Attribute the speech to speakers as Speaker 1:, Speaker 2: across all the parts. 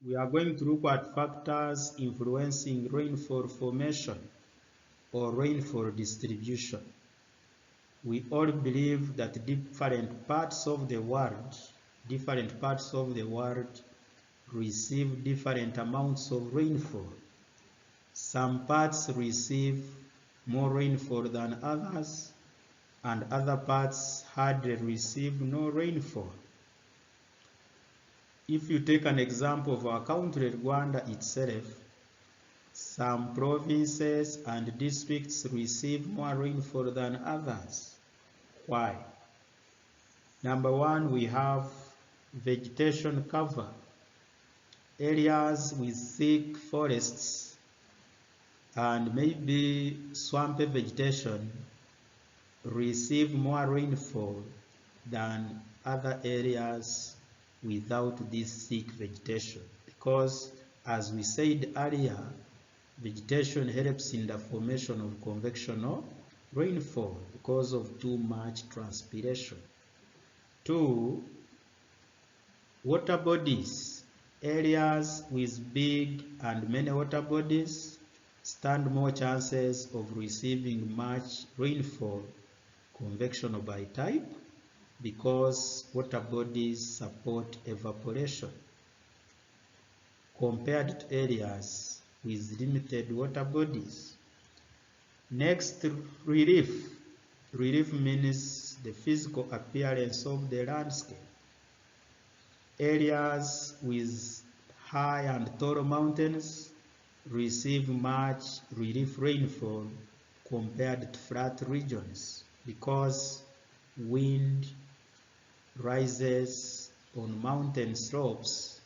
Speaker 1: We are going to look at factors influencing rainfall formation or rainfall distribution. We all believe that different parts of the world receive different amounts of rainfall. Some parts receive more rainfall than others, and other parts hardly receive no rainfall. If you take an example of our country, Rwanda itself, some provinces and districts receive more rainfall than others. Why? Number one, we have vegetation cover. Areas with thick forests and maybe swampy vegetation receive more rainfall than other areas without this thick vegetation, because as we said earlier, vegetation helps in the formation of convectional rainfall because of too much transpiration. 2, water bodies. Areas with big and many water bodies stand more chances of receiving much rainfall, convectional by type, because water bodies support evaporation compared to areas with limited water bodies. Next, relief. Relief means the physical appearance of the landscape. Areas with high and tall mountains receive much relief rainfall compared to flat regions, because wind rises on mountain slopes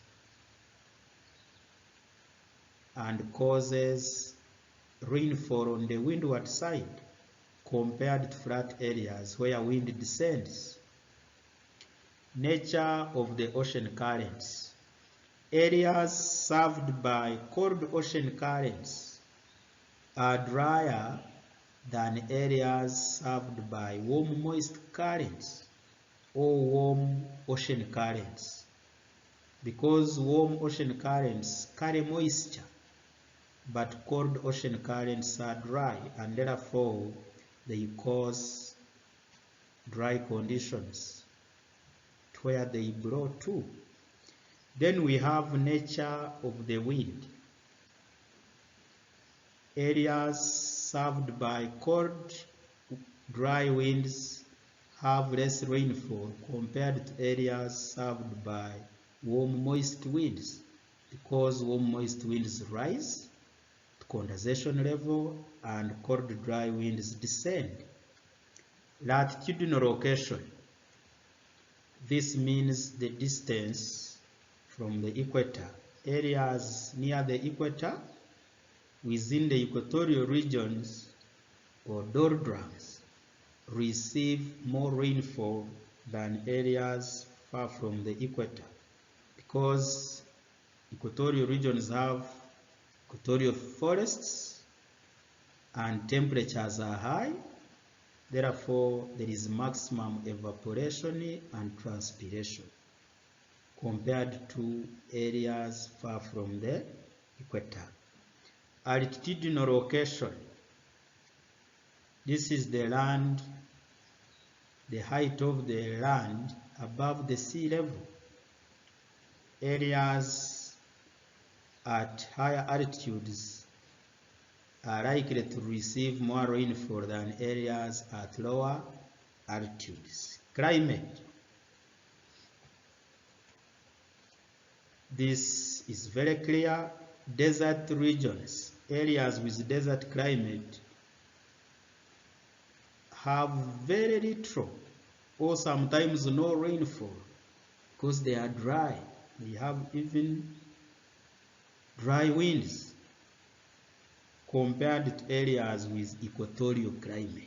Speaker 1: and causes rainfall on the windward side compared to flat areas where wind descends. Nature of the ocean currents. Areas served by cold ocean currents are drier than areas served by warm moist currents or warm ocean currents, because warm ocean currents carry moisture but cold ocean currents are dry, and therefore they cause dry conditions where they blow to. Then we have nature of the wind. Areas served by cold, dry winds have less rainfall compared to areas served by warm, moist winds, because warm, moist winds rise to condensation level and cold, dry winds descend. Latitudinal location. This means the distance from the equator. Areas near the equator, within the equatorial regions or doldrums, receive more rainfall than areas far from the equator, because equatorial regions have equatorial forests and temperatures are high. Therefore, there is maximum evaporation and transpiration compared to areas far from the equator. Altitudinal location. This is the land, the height of the land above the sea level. Areas at higher altitudes are likely to receive more rainfall than areas at lower altitudes. Climate. This is very clear. Desert regions, areas with desert climate, have very little or sometimes no rainfall because they are dry. They have even dry winds compared to areas with equatorial climate.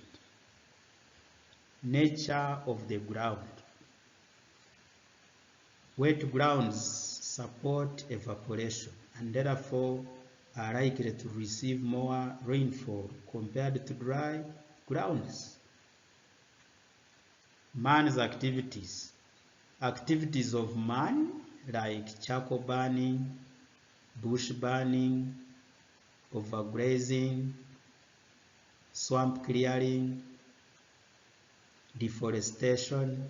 Speaker 1: Nature of the ground. Wet grounds support evaporation and therefore are likely to receive more rainfall compared to dry grounds. Man's activities. Activities of man like charcoal burning, bush burning, overgrazing, swamp clearing, deforestation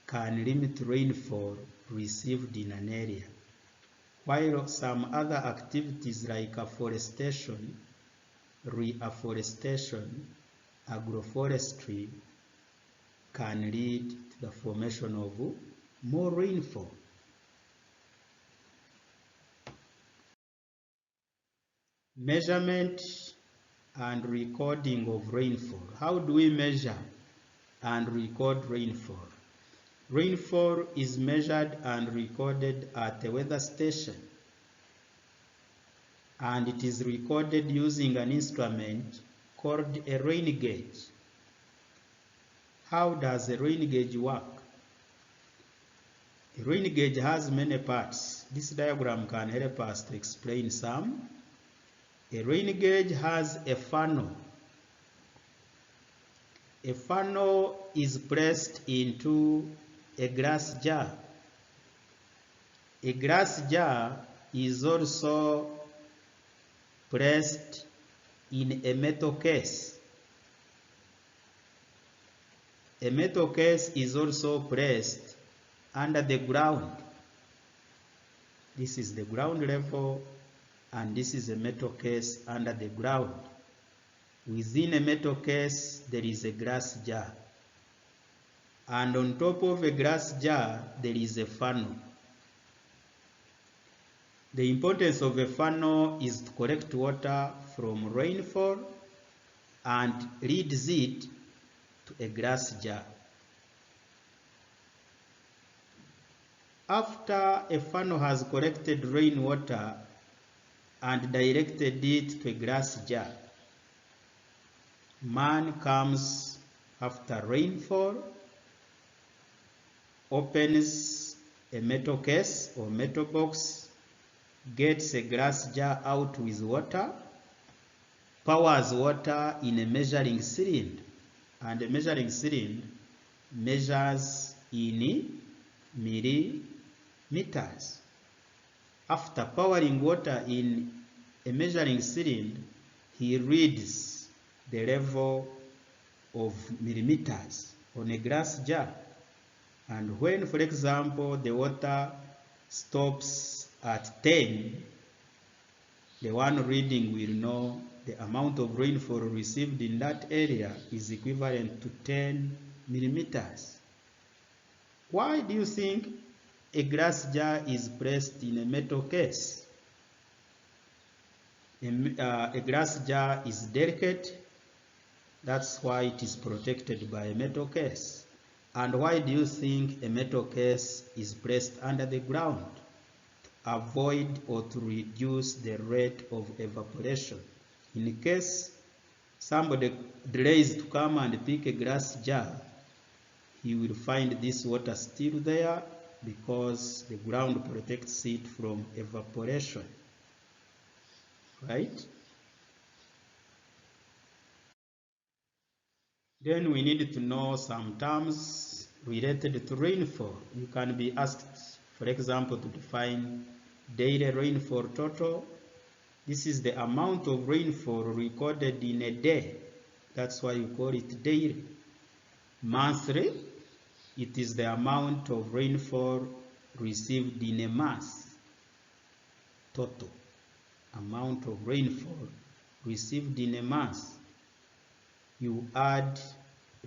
Speaker 1: can limit rainfall received in an area, while some other activities like afforestation, reforestation, agroforestry can lead to the formation of more rainfall. Measurement and recording of rainfall. How do we measure and record rainfall? Rainfall is measured and recorded at a weather station, and it is recorded using an instrument called a rain gauge. How does a rain gauge work? A rain gauge has many parts. This diagram can help us to explain some. A rain gauge has a funnel. A funnel is placed into a glass jar. A glass jar is also placed in a metal case. A metal case is also placed under the ground. This is the ground level, and this is a metal case under the ground. Within a metal case, there is a glass jar. And on top of a glass jar, there is a funnel. The importance of a funnel is to collect water from rainfall and leads it to a glass jar. After a funnel has collected rainwater and directed it to a glass jar, man comes after rainfall, opens a metal case or metal box, gets a glass jar out with water, pours water in a measuring cylinder, and the measuring cylinder measures in millimeters. After pouring water in a measuring cylinder, he reads the level of millimeters on a glass jar. And when, for example, the water stops at 10, the one reading will know the amount of rainfall received in that area is equivalent to 10 millimeters. Why do you think a glass jar is placed in a metal case? A glass jar is delicate. That's why it is protected by a metal case. And why do you think a metal case is placed under the ground? To avoid or to reduce the rate of evaporation. In case somebody delays to come and pick a glass jar, he will find this water still there because the ground protects it from evaporation. Right? Then we need to know some terms related to rainfall. You can be asked, for example, to define daily rainfall total. This is the amount of rainfall recorded in a day. That's why you call it daily. Monthly, it is the amount of rainfall received in a month. Total amount of rainfall received in a month. You add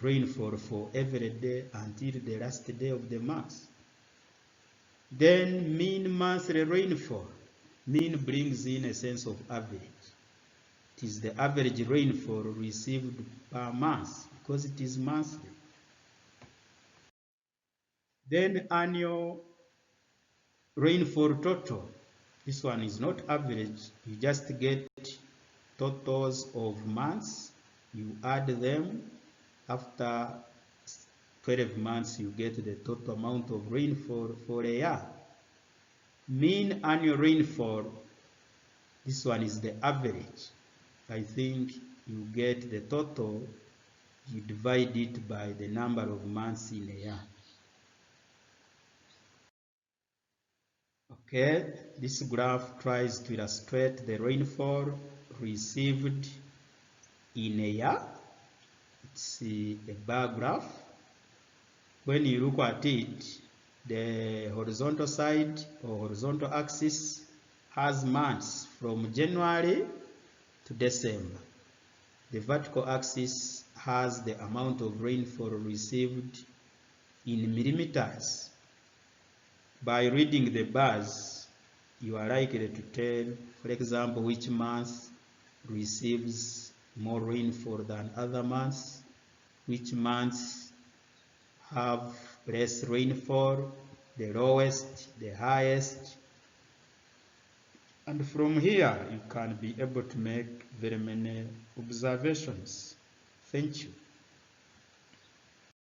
Speaker 1: rainfall for every day until the last day of the month. Then mean monthly rainfall. Mean brings in a sense of average. It is the average rainfall received per month because it is monthly. Then annual rainfall total. This one is not average. You just get totals of months. You add them. After 12 months, you get the total amount of rainfall for a year. Mean annual rainfall, this one is the average. I think you get the total, you divide it by the number of months in a year. Okay, this graph tries to illustrate the rainfall received in a year. It's a bar graph. When you look at it, the horizontal side or horizontal axis has months from January to December. The vertical axis has the amount of rainfall received in millimeters. By reading the bars, you are likely to tell, for example, which month receives more rainfall than other months, which months have less rainfall, the lowest, the highest. And from here, you can be able to make very many observations. Thank you.